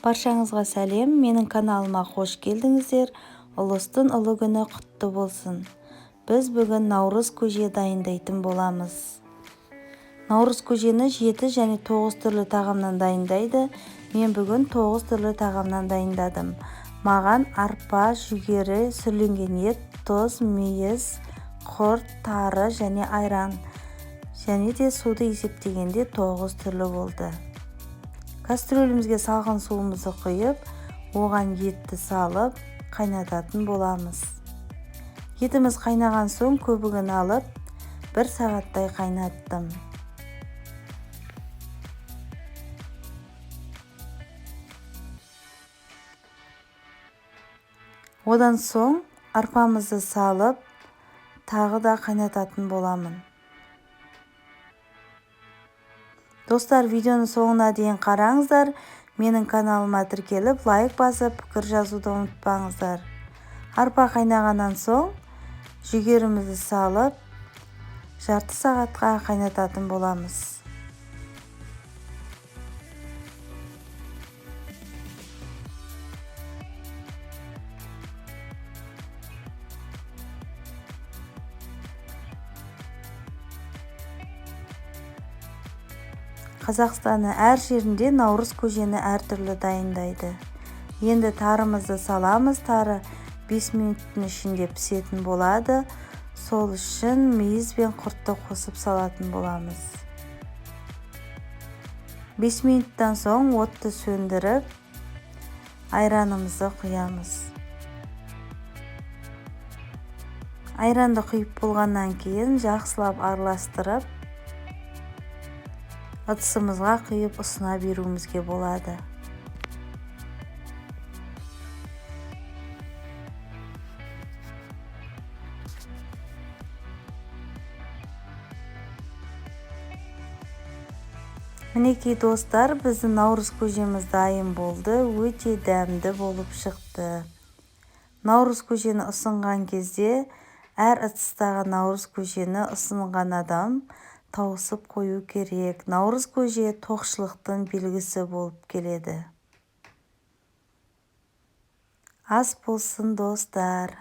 Баршаңызға сәлем, менің каналыма қош келдіңіздер. Ұлыстың ұлы күні құтты болсын. Біз бүгін наурыз көже дайындайтын боламыз. Наурыз көжені 7 және 9 түрлі тағамнан дайындайды. Мен бүгін 9 түрлі тағамнан дайындадым. Маған арпа, жүгері, сүрленген ет, тұз, мейіз, құрт, тары және айран. Және де суды есептегенде 9 түрлі болды. Кастрөлімізге салқын суымызды құйып, оған етті салып, қайнататын боламыз. Етіміз қайнаған соң көбігін алып, 1 сағаттай қайнаттым. Одан соң арпамызды салып, тағы да қайнататын боламын. Достар, видеоны соңына дейін қараңыздар. Менің каналыма тіркеліп, лайк басып, пікір жазуды ұмытпаңыздар. Арпа қайнағаннан соң жүгерімізді салып, жарты сағатқа қайнататын боламыз. Қазақстанның әр жерінде наурыз көжені әртүрлі дайындайды. Енді тарымызды саламыз. Тары 5 минуттың ішінде пісетін болады. Сол үшін мейіз бен құртты қосып салатын боламыз. 5 минуттан соң отты сөндіріп, айранымызды құямыз. Айранды құйып болғаннан кейін жақсылап араластырып, ыдысымызға құйып ұсына беруімізге болады. Мінекей достар, біздің наурыз көжеміз дайын болды. Өте дәмді болып шықты. Наурыз көжені ұсынған кезде әр ыдыстағы наурыз көжені ұсынған адам тауысып қою керек. Наурыз көже тоқшылықтың белгісі болып келеді. Ас болсын достар.